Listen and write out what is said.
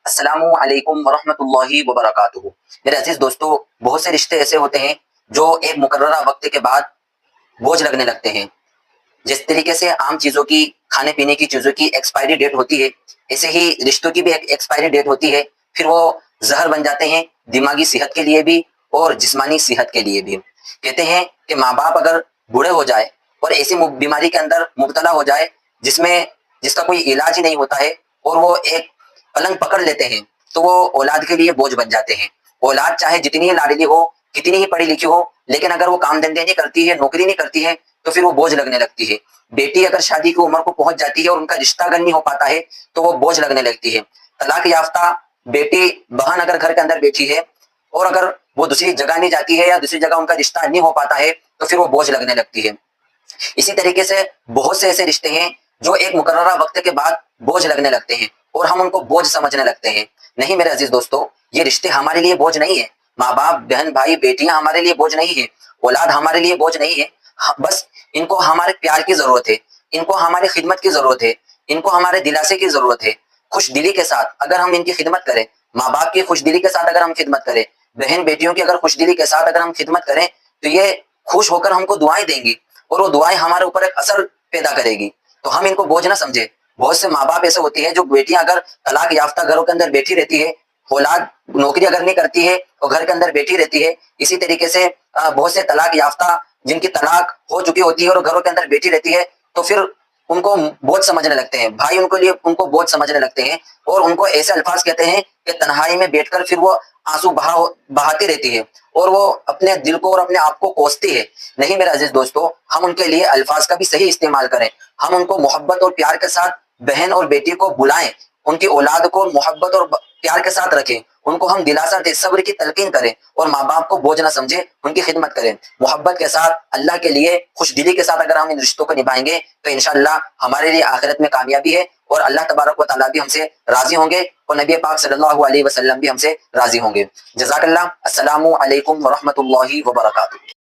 السلام علیکم ورحمۃ اللہ وبرکاتہ۔ میرے عزیز دوستو، بہت سے رشتے ایسے ہوتے ہیں جو ایک مقررہ وقت کے بعد بوجھ لگنے لگتے ہیں۔ جس طریقے سے عام چیزوں کی، کھانے پینے کی چیزوں کی ایکسپائری ڈیٹ ہوتی ہے، ایسے ہی رشتوں کی بھی ایک ایکسپائری ڈیٹ ہوتی ہے، پھر وہ زہر بن جاتے ہیں دماغی صحت کے لیے بھی اور جسمانی صحت کے لیے بھی۔ کہتے ہیں کہ ماں باپ اگر بوڑھے ہو جائے اور ایسی بیماری کے اندر مبتلا ہو جائے جس کا کوئی علاج ہی نہیں ہوتا ہے، اور وہ ایک پلنگ پکڑ لیتے ہیں، تو وہ اولاد کے لیے بوجھ بن جاتے ہیں۔ اولاد چاہے جتنی ہی لاڈلی ہو، کتنی ہی پڑھی لکھی ہو، لیکن اگر وہ کام دھندے نہیں کرتی ہے، نوکری نہیں کرتی ہے، تو پھر وہ بوجھ لگنے لگتی ہے۔ بیٹی اگر شادی کی عمر کو پہنچ جاتی ہے اور ان کا رشتہ اگر نہیں ہو پاتا ہے تو وہ بوجھ لگنے لگتی ہے۔ طلاق یافتہ بیٹی بہن اگر گھر کے اندر بیٹھی ہے اور اگر وہ دوسری جگہ نہیں جاتی ہے یا دوسری جگہ ان کا رشتہ نہیں ہو پاتا ہے تو پھر وہ بوجھ لگنے لگتی ہے۔ اسی طریقے سے بہت سے ایسے رشتے ہیں جو ایک مقررہ وقت کے بعد بوجھ لگنے لگتے ہیں اور ہم ان کو بوجھ سمجھنے لگتے ہیں۔ نہیں میرے عزیز دوستو، یہ رشتے ہمارے لیے بوجھ نہیں ہے۔ ماں باپ، بہن بھائی، بیٹیاں ہمارے لیے بوجھ نہیں ہے، اولاد ہمارے لیے بوجھ نہیں ہے۔ بس ان کو ہمارے پیار کی ضرورت ہے، ان کو ہماری خدمت کی ضرورت ہے، ان کو ہمارے دلاسے کی ضرورت ہے۔ خوش دلی کے ساتھ اگر ہم ان کی خدمت کریں، ماں باپ کی خوش دلی کے ساتھ اگر ہم خدمت کریں، بہن بیٹیوں کی اگر خوش دلی کے ساتھ اگر ہم خدمت کریں، تو یہ خوش ہو کر ہم کو دعائیں دیں گی اور وہ دعائیں ہمارے اوپر ایک اثر پیدا کرے گی۔ تو ہم ان کو بوجھ نہ سمجھے۔ بہت سے ماں باپ ایسے ہوتے ہیں جو بیٹیاں اگر طلاق یافتہ گھروں کے اندر بیٹھی رہتی ہے، اولاد نوکری اگر نہیں کرتی ہے تو گھر کے اندر بیٹھی رہتی ہے۔ اسی طریقے سے بہت سے طلاق یافتہ جن کی طلاق ہو چکی ہوتی ہے اور گھروں کے اندر بیٹھی رہتی ہے، تو پھر ان کو بوجھ سمجھنے لگتے ہیں، بھائی ان کو بوجھ سمجھنے لگتے ہیں اور ان کو ایسے الفاظ کہتے ہیں کہ تنہائی میں بیٹھ کر پھر وہ آنسو بہاتی رہتی ہے اور وہ اپنے دل کو اور اپنے آپ کو کوستی ہے۔ نہیں میرے عزیز دوستو، ہم ان کے لیے الفاظ کا بھی صحیح استعمال کریں۔ ہم ان کو محبت اور پیار کے ساتھ بہن اور بیٹی کو بلائیں، ان کی اولاد کو محبت اور پیار کے ساتھ رکھیں، ان کو ہم دلاسا دیں، صبر کی تلقین کریں اور ماں باپ کو بوجھ نہ سمجھیں، ان کی خدمت کریں محبت کے ساتھ، اللہ کے لیے خوش دلی کے ساتھ۔ اگر ہم ان رشتوں کو نبھائیں گے تو انشاءاللہ ہمارے لیے آخرت میں کامیابی ہے اور اللہ تبارک و تعالیٰ بھی ہم سے راضی ہوں گے اور نبی پاک صلی اللہ علیہ وسلم بھی ہم سے راضی ہوں گے۔ جزاک اللہ۔ السلام علیکم ورحمۃ اللہ وبرکاتہ۔